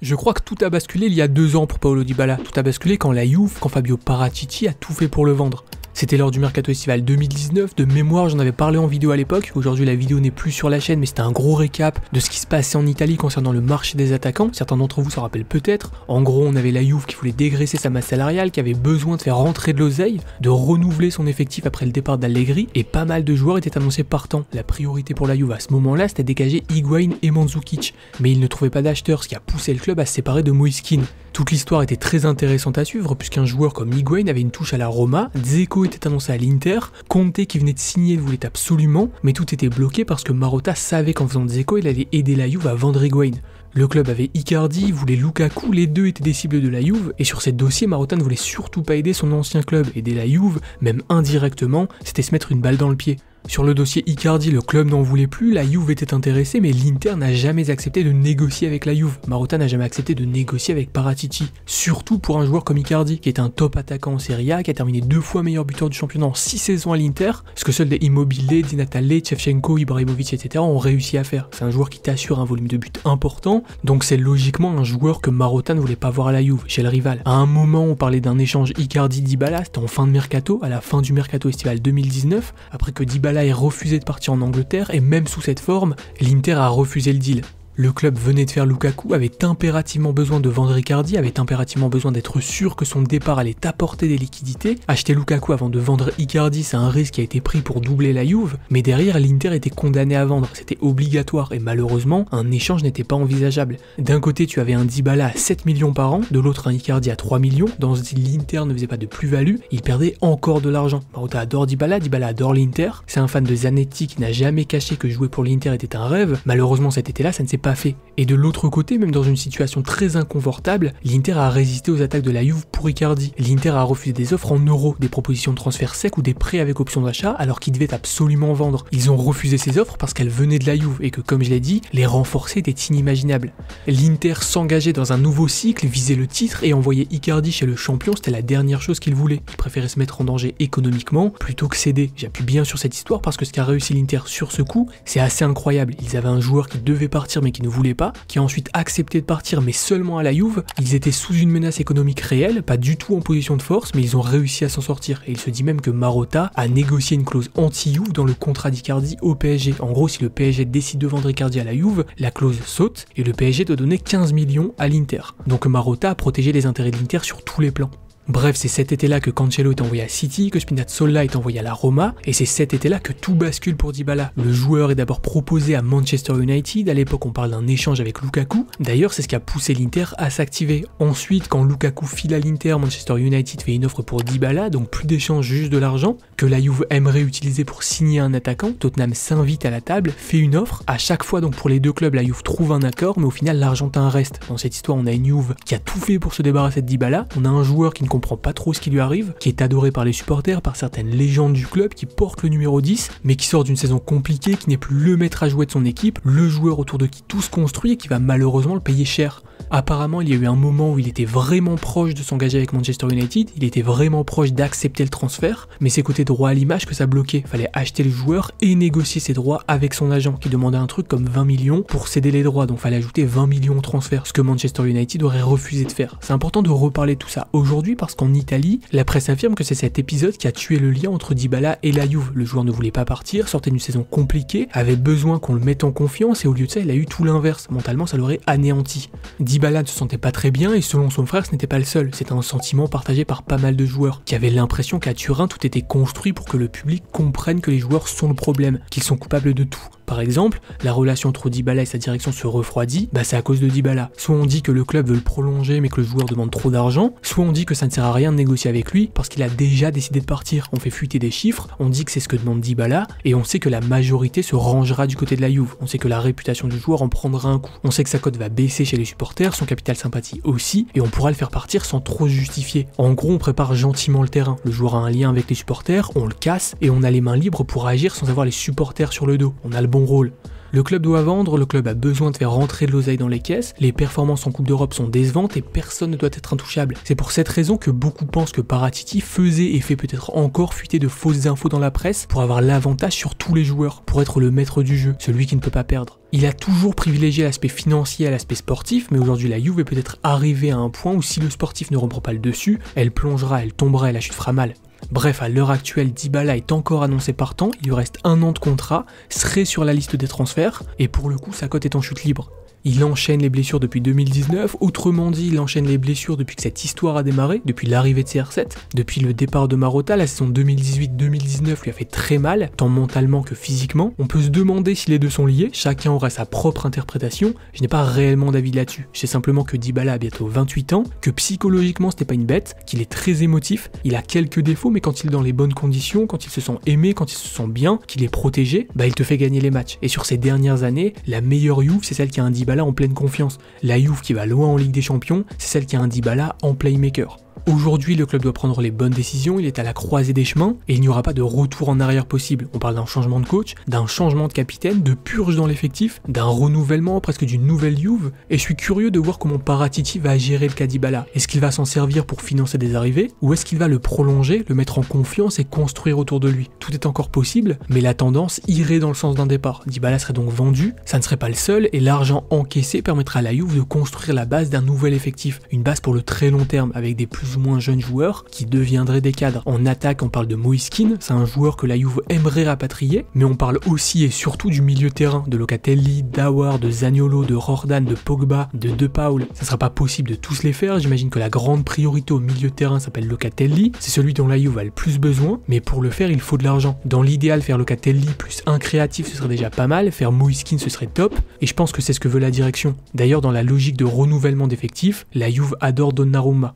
Je crois que tout a basculé il y a 2 ans pour Paulo Dybala. Tout a basculé quand la Juve, quand Fabio Paratici a tout fait pour le vendre. C'était lors du mercato estival 2019, de mémoire j'en avais parlé en vidéo à l'époque, aujourd'hui la vidéo n'est plus sur la chaîne mais c'était un gros récap de ce qui se passait en Italie concernant le marché des attaquants, certains d'entre vous s'en rappellent peut-être. En gros on avait la Juve qui voulait dégraisser sa masse salariale, qui avait besoin de faire rentrer de l'oseille, de renouveler son effectif après le départ d'Allegri et pas mal de joueurs étaient annoncés partant. La priorité pour la Juve à ce moment-là c'était dégager Higuain et Mandzukic, mais ils ne trouvaient pas d'acheteurs, ce qui a poussé le club à se séparer de Moise Kean. Toute l'histoire était très intéressante à suivre puisqu'un joueur comme Higuain avait une touche à la Roma, Dzeko était annoncé à l'Inter, Conte qui venait de signer le voulait absolument, mais tout était bloqué parce que Marotta savait qu'en faisant Dzeko il allait aider la Juve à vendre Higuain. Le club avait Icardi, voulait Lukaku, les deux étaient des cibles de la Juve, et sur ces dossiers, Marotta ne voulait surtout pas aider son ancien club. Aider la Juve, même indirectement, c'était se mettre une balle dans le pied. Sur le dossier Icardi, le club n'en voulait plus, la Juve était intéressée, mais l'Inter n'a jamais accepté de négocier avec la Juve. Marotta n'a jamais accepté de négocier avec Paratici. Surtout pour un joueur comme Icardi, qui est un top attaquant en Serie A, qui a terminé 2 fois meilleur buteur du championnat en 6 saisons à l'Inter, ce que seuls des Immobile, Di Natale, Shevchenko, Ibrahimovic, etc. ont réussi à faire. C'est un joueur qui t'assure un volume de buts important, donc c'est logiquement un joueur que Marotta ne voulait pas voir à la Juve, chez le rival. À un moment, on parlait d'un échange Icardi-Dybala, c'était en fin de mercato, à la fin du mercato estival 2019, après que Dybala ait refusé de partir en Angleterre, et même sous cette forme, l'Inter a refusé le deal. Le club venait de faire Lukaku, avait impérativement besoin de vendre Icardi, avait impérativement besoin d'être sûr que son départ allait apporter des liquidités. Acheter Lukaku avant de vendre Icardi, c'est un risque qui a été pris pour doubler la Juve, mais derrière l'Inter était condamné à vendre, c'était obligatoire, et malheureusement, un échange n'était pas envisageable. D'un côté, tu avais un Dybala à 7 millions par an, de l'autre un Icardi à 3 millions, dans ce deal l'Inter ne faisait pas de plus-value, il perdait encore de l'argent. Marotta adore Dybala, Dybala adore l'Inter, c'est un fan de Zanetti qui n'a jamais caché que jouer pour l'Inter était un rêve, malheureusement cet été-là ça ne s'est pas fait. Et de l'autre côté, même dans une situation très inconfortable, l'Inter a résisté aux attaques de la Juve pour Icardi. L'Inter a refusé des offres en euros, des propositions de transfert sec ou des prêts avec option d'achat alors qu'ils devaient absolument vendre. Ils ont refusé ces offres parce qu'elles venaient de la Juve et que, comme je l'ai dit, les renforcer était inimaginable. L'Inter s'engageait dans un nouveau cycle, visait le titre et envoyer Icardi chez le champion, c'était la dernière chose qu'il voulait. Il préférait se mettre en danger économiquement plutôt que céder. J'appuie bien sur cette histoire parce que ce qu'a réussi l'Inter sur ce coup, c'est assez incroyable. Ils avaient un joueur qui devait partir mais qui ne voulait pas, qui a ensuite accepté de partir mais seulement à la Juve. Ils étaient sous une menace économique réelle, pas du tout en position de force, mais ils ont réussi à s'en sortir. Et il se dit même que Marotta a négocié une clause anti-Juve dans le contrat d'Icardi au PSG. En gros, si le PSG décide de vendre Icardi à la Juve, la clause saute et le PSG doit donner 15 millions à l'Inter. Donc Marotta a protégé les intérêts de l'Inter sur tous les plans. Bref, c'est cet été-là que Cancelo est envoyé à City, que Spinazzola est envoyé à la Roma, et c'est cet été-là que tout bascule pour Dybala. Le joueur est d'abord proposé à Manchester United, à l'époque on parle d'un échange avec Lukaku, d'ailleurs c'est ce qui a poussé l'Inter à s'activer. Ensuite, quand Lukaku file à l'Inter, Manchester United fait une offre pour Dybala, donc plus d'échange, juste de l'argent, que la Juve aimerait utiliser pour signer un attaquant. Tottenham s'invite à la table, fait une offre, à chaque fois donc pour les deux clubs la Juve trouve un accord, mais au final l'Argentin reste. Dans cette histoire on a une Juve qui a tout fait pour se débarrasser de Dybala, on a un joueur qui ne comprend pas trop ce qui lui arrive, qui est adoré par les supporters, par certaines légendes du club, qui porte le numéro 10, mais qui sort d'une saison compliquée, qui n'est plus le maître à jouer de son équipe, le joueur autour de qui tout se construit et qui va malheureusement le payer cher. Apparemment, il y a eu un moment où il était vraiment proche de s'engager avec Manchester United, il était vraiment proche d'accepter le transfert, mais c'est côté droit à l'image que ça bloquait. Fallait acheter le joueur et négocier ses droits avec son agent, qui demandait un truc comme 20 millions pour céder les droits, donc fallait ajouter 20 millions au transfert, ce que Manchester United aurait refusé de faire. C'est important de reparler de tout ça aujourd'hui parce qu'en Italie, la presse affirme que c'est cet épisode qui a tué le lien entre Dybala et la Juve. Le joueur ne voulait pas partir, sortait d'une saison compliquée, avait besoin qu'on le mette en confiance et au lieu de ça, il a eu tout l'inverse. Mentalement, ça l'aurait anéanti. Dybala ne se sentait pas très bien et selon son frère, ce n'était pas le seul. C'était un sentiment partagé par pas mal de joueurs qui avaient l'impression qu'à Turin, tout était construit pour que le public comprenne que les joueurs sont le problème, qu'ils sont coupables de tout. Par exemple, la relation entre Dybala et sa direction se refroidit, c'est à cause de Dybala. Soit on dit que le club veut le prolonger mais que le joueur demande trop d'argent, soit on dit que ça ne sert à rien de négocier avec lui parce qu'il a déjà décidé de partir. On fait fuiter des chiffres, on dit que c'est ce que demande Dybala et on sait que la majorité se rangera du côté de la Juve. On sait que la réputation du joueur en prendra un coup. On sait que sa cote va baisser chez les supporters, son capital sympathie aussi, et on pourra le faire partir sans trop se justifier. En gros, on prépare gentiment le terrain. Le joueur a un lien avec les supporters, on le casse et on a les mains libres pour agir sans avoir les supporters sur le dos. On a le bon rôle. Le club doit vendre, le club a besoin de faire rentrer de l'oseille dans les caisses, les performances en Coupe d'Europe sont décevantes et personne ne doit être intouchable. C'est pour cette raison que beaucoup pensent que Paratici faisait et fait peut-être encore fuiter de fausses infos dans la presse pour avoir l'avantage sur tous les joueurs, pour être le maître du jeu, celui qui ne peut pas perdre. Il a toujours privilégié l'aspect financier à l'aspect sportif, mais aujourd'hui la Juve est peut-être arrivée à un point où si le sportif ne reprend pas le dessus, elle plongera, elle tombera et la chute fera mal. Bref, à l'heure actuelle, Dybala est encore annoncé partant, il lui reste 1 an de contrat, serait sur la liste des transferts, et pour le coup sa cote est en chute libre. Il enchaîne les blessures depuis 2019, autrement dit, il enchaîne les blessures depuis que cette histoire a démarré, depuis l'arrivée de CR7, depuis le départ de Marotta, la saison 2018-2019 lui a fait très mal, tant mentalement que physiquement. On peut se demander si les deux sont liés, chacun aura sa propre interprétation, je n'ai pas réellement d'avis là-dessus. Je sais simplement que Dybala a bientôt 28 ans, que psychologiquement c'était pas une bête, qu'il est très émotif, il a quelques défauts, mais quand il est dans les bonnes conditions, quand il se sent aimé, quand il se sent bien, qu'il est protégé, bah il te fait gagner les matchs. Et sur ces dernières années, la meilleure Juve, c'est celle qui a un Dybala en pleine confiance. La Juve qui va loin en Ligue des Champions, c'est celle qui a un Dybala en playmaker. Aujourd'hui, le club doit prendre les bonnes décisions, il est à la croisée des chemins et il n'y aura pas de retour en arrière possible. On parle d'un changement de coach, d'un changement de capitaine, de purge dans l'effectif, d'un renouvellement, presque d'une nouvelle Juve, et je suis curieux de voir comment Paratici va gérer le cas Dybala. Est-ce qu'il va s'en servir pour financer des arrivées, ou est-ce qu'il va le prolonger, le mettre en confiance et construire autour de lui? Tout est encore possible, mais la tendance irait dans le sens d'un départ. Dybala serait donc vendu, ça ne serait pas le seul, et l'argent encaissé permettra à la Juve de construire la base d'un nouvel effectif, une base pour le très long terme, avec des plus ou moins jeunes joueurs qui deviendraient des cadres. En attaque, on parle de Moise Kean, c'est un joueur que la Juve aimerait rapatrier, mais on parle aussi et surtout du milieu de terrain, de Locatelli, d'Aouar, de Zaniolo, de Rordan, de Pogba, de Paul. Ça sera pas possible de tous les faire, j'imagine que la grande priorité au milieu de terrain s'appelle Locatelli, c'est celui dont la Juve a le plus besoin, mais pour le faire il faut de l'argent. Dans l'idéal, faire Locatelli plus un créatif ce serait déjà pas mal, faire Moise Kean ce serait top, et je pense que c'est ce que veut la direction. D'ailleurs, dans la logique de renouvellement d'effectifs, la Juve adore Donnarumma.